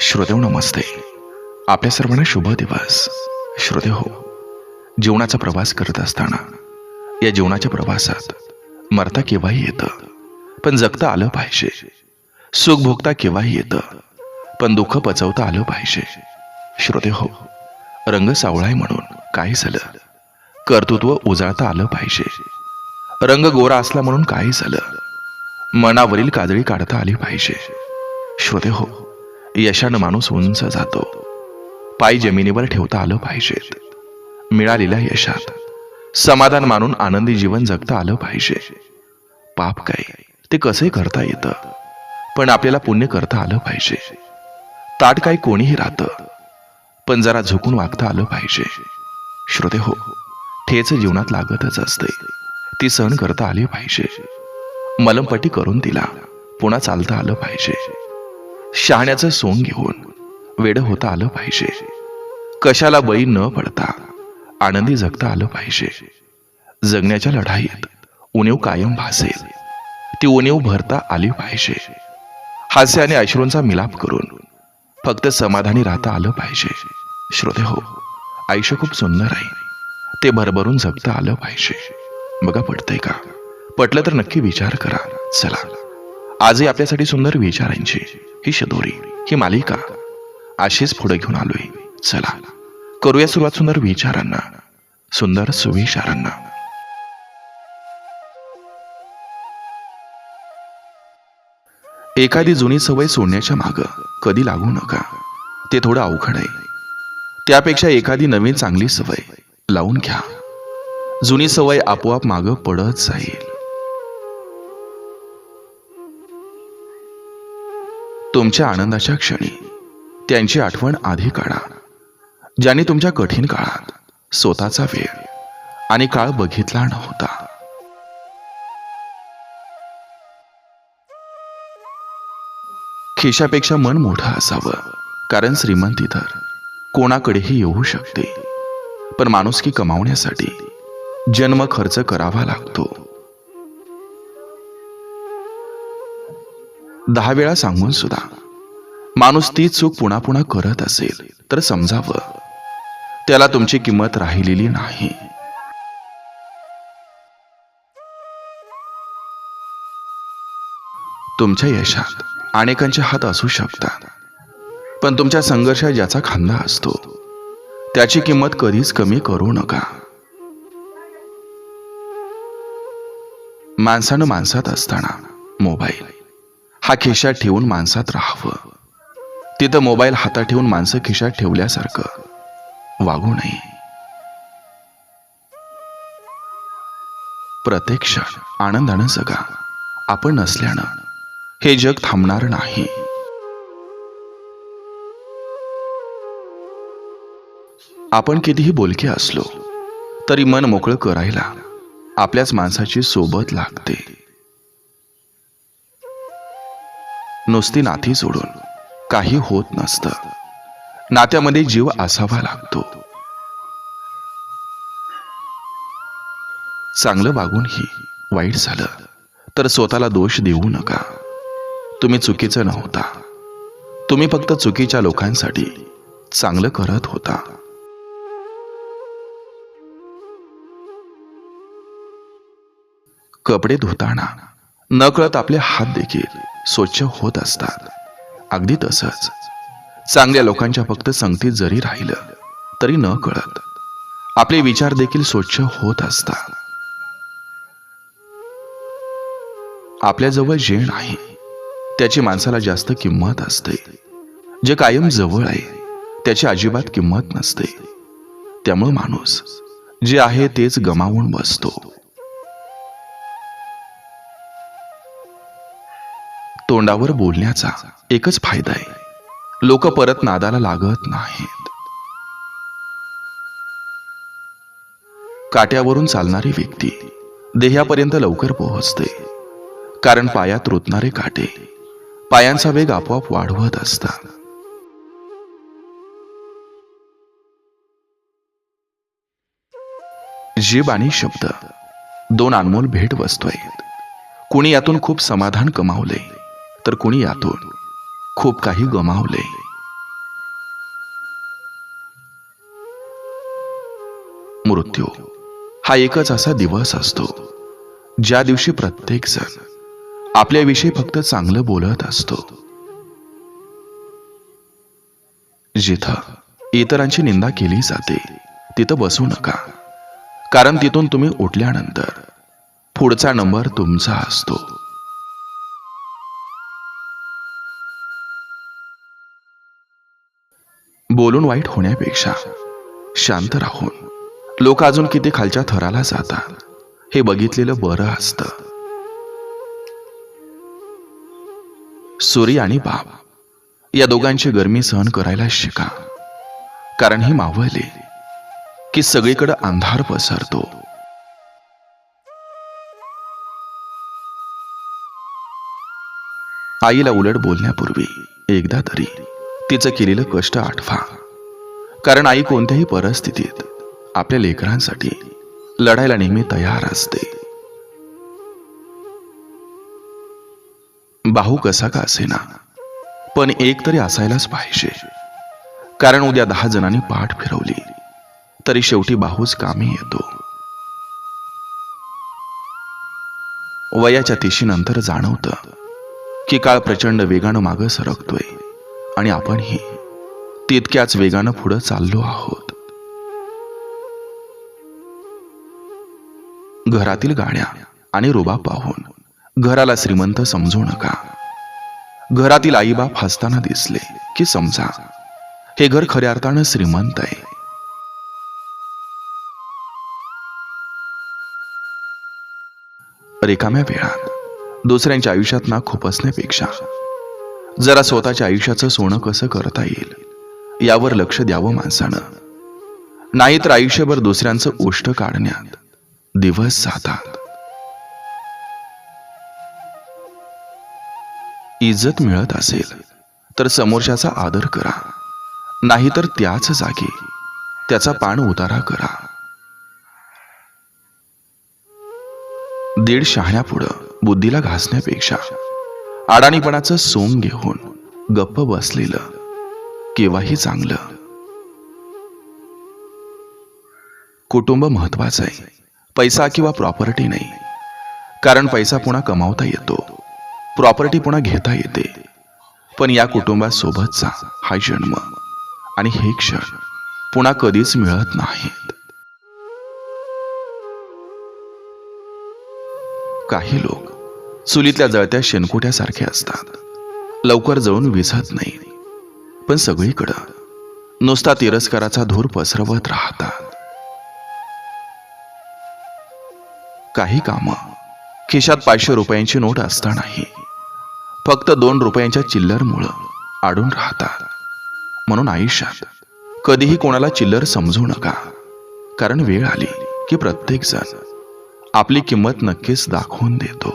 श्रोतेहो नमस्ते. आपल्या सर्वांना शुभ दिवस. श्रोतेहो, जीवनाचा प्रवास करत असताना या जीवनाच्या प्रवासात मरता केव्हाही येतं, पण जगता आलं पाहिजे. सुख भोगता केव्हाही येतं, पण दुःख पचवता आलं पाहिजे. श्रोतेहो, रंग सावळाय म्हणून काय झालं, कर्तृत्व उजाळता आलं पाहिजे. रंग गोरा असला म्हणून काय झालं, मनावरील काजळी काढता आली पाहिजे. श्रोतेहो, यशानं माणूस उंच जातो, पाय जमिनीवर ठेवता आलं पाहिजेत. मिळालेल्या यशात समाधान मानून आनंदी जीवन जगता आलं पाहिजे. पाप काय ते कसे करता येतं, पण आपल्याला पुण्य करता आलं पाहिजे. ताट काय कोणीही राहतं, पण जरा झुकून वागता आलं पाहिजे. श्रोतेहो, ठेच जीवनात लागतच असते, ती सहन करता आली पाहिजे. मलमपट्टी करून तिला पुन्हा चालता आलं पाहिजे. शहाण्याचं सोंग घेऊन वेड होता आलं पाहिजे. कशाला बळी न पडता आनंदी जगता आलं पाहिजे. जगण्याच्या लढाईत उणीव कायम भासेल, ती उणीव भरता आली पाहिजे. हास्य आणि अश्रूंचा मिलाप करून फक्त समाधानी राहता आलं पाहिजे. श्रोतेहो, आयुष्य खूप सुंदर आहे, ते भरभरून जगता आलं पाहिजे. बघा, पटतंय का? पटलं तर नक्की विचार करा. चला, आजही आपल्यासाठी सुंदर विचारांची ही शदोरी, ही मालिका अशीच पुढे घेऊन आलोय. चला, करूया सुरुवात सुंदर विचारांना, सुंदर सुविचारांना. एखादी जुनी सवय सोडण्याच्या मागं कधी लागू नका, ते थोडं अवघड आहे. त्यापेक्षा एखादी नवीन चांगली सवय लावून घ्या. जुनी सवय आपोआप मागं पडत जाईल. तुमच्या आनंदाच्या क्षणी त्यांची आठवण आधी काढा, ज्यांनी तुमच्या कठीण काळात स्वतःचा वेळ आणि काळ बघितला नव्हता. खिशापेक्षा मन मोठं असावं, कारण श्रीमंती तर कोणाकडेही येऊ शकते, पण माणुसकी कमावण्यासाठी जन्म खर्च करावा लागतो. 10 वेळा सांगून सुद्धा माणूस तीच चूक पुन्हा पुन्हा करत असेल तर समजावं, त्याला तुमची किंमत राहिलेली नाही. तुमच्या यशात अनेकांचे हात असू शकतात, पण तुमच्या संघर्षात ज्याचा खांदा असतो त्याची किंमत कधीच कमी करू नका. माणसानं माणसात असताना मोबाईल हा खिशात ठेवून माणसात राहावं. तिथं मोबाईल हातात ठेवून माणसं खिशात ठेवल्यासारखं वागू नये. प्रत्येक क्षण आनंदानं जगा. आपण नसल्यानं हे जग थांबणार नाही. आपण कितीही बोलके असलो तरी मन मोकळं करायला आपल्याच माणसाची सोबत लागते. नुसती नाती जोडून काही होत नसतं, नात्यामध्ये जीव असावा लागतो. चांगलं वागूनही वाईट झालं तर स्वतःला दोष देऊ नका. तुम्ही चुकीचं नव्हता, तुम्ही फक्त चुकीच्या लोकांसाठी चांगलं करत होता. कपडे धुताना नकळत आपले हात देखील स्वच्छ होत असतात. अगदी तसंच चांगल्या लोकांच्या फक्त संगतीत जरी राहिलं तरी न कळत आपले विचार देखील स्वच्छ होत असतात. आपल्याजवळ जे नाही त्याची माणसाला जास्त किंमत असते. जे कायम जवळ आहे त्याची अजिबात किंमत नसते. त्यामुळे माणूस जे आहे तेच गमावून बसतो. तोंडावर बोलण्याचा एकच फायदा आहे, लोक परत नादाला लागत नाहीत. काट्यावरून चालणारी व्यक्ती देहापर्यंत लवकर पोहोचते, कारण पायात रुतणारे काटे पायांचा वेग आपोआप वाढवत असतात. जीभ आणि शब्द 2 अनमोल भेट वस्तू आहेत. कुणी यातून खूप समाधान कमावले तर कुणी यातून खूप काही गमावले. मृत्यू हा एकच असा दिवस असतो ज्या दिवशी प्रत्येक जण आपल्याविषयी फक्त चांगलं बोलत असतो. जिथं इतरांची निंदा केली जाते तिथं बसू नका, कारण तिथून तुम्ही उठल्यानंतर पुढचा नंबर तुमचा असतो. बोलून वाईट होण्यापेक्षा शांत राहून लोक अजून किती खालच्या थराला जातात हे बघितलेलं बरं असतं. सूर्य आणि बाप या दोघांची गरमी सहन करायला शिका, कारण ही मावळली की सगळीकडे अंधार पसरतो. आईला उलट बोलण्यापूर्वी एकदा तरी तिचं केलेलं कष्ट आठवा, कारण आई कोणत्याही परिस्थितीत आपल्या लेकरांसाठी लढायला नेहमी तयार असते. भाऊ कसा का असेना, पण एक तरी असायलाच पाहिजे, कारण उद्या 10 जणांनी पाठ फिरवली तरी शेवटी भाऊच कामी येतो. वयाच्या 30 नंतर जाणवतं की काळ प्रचंड वेगानं मागं सरकतोय आणि आपणही तितक्याच वेगानं पुढे चाललो आहोत. घरातील गाड्या आणि रुबाब पाहून घराला श्रीमंत समजू नका. घरातील आईबाप हसताना दिसले की समजा हे घर खऱ्या अर्थानं श्रीमंत आहे. रिकाम्या वेळात दुसऱ्यांच्या आयुष्यात ना खुपसण्यापेक्षा जरा स्वतःच्या आयुष्याचं सोनं कसं करता येईल यावर लक्ष द्यावं माणसानं. नाहीतर आयुष्यभर दुसऱ्यांचं उष्ट काढण्यात दिवस जातात. इज्जत मिळत असेल तर समोरच्याचा आदर करा, नाहीतर त्याच जागी त्याचा पाण उतारा करा. दीड शहाण्यापुढं बुद्धीला घासण्यापेक्षा अडाणीपणाचं सोंग घेऊन गप्प बसलेलं केव्हाही चांगलं. कुटुंब महत्वाचं आहे, पैसा किंवा प्रॉपर्टी नाही, कारण पैसा पुन्हा कमावता येतो, प्रॉपर्टी पुन्हा घेता येते, पण या कुटुंबासोबतचा हा जन्म आणि हे क्षण पुन्हा कधीच मिळत नाहीत. काही लोक चुलीतल्या जळत्या शेणकुट्यासारखे असतात, लवकर जळून विझत नाही, पण सगळीकडं नुसता तिरस्काराचा धूर पसरवत राहतात. काही कामं खिशात 500 रुपयांची नोट असतानाही फक्त 2 रुपयांच्या चिल्लरमुळं अडून राहतात. म्हणून आयुष्यात कधीही कोणाला चिल्लर समजू नका, कारण वेळ आली की प्रत्येक जण आपली किंमत नक्कीच दाखवून देतो.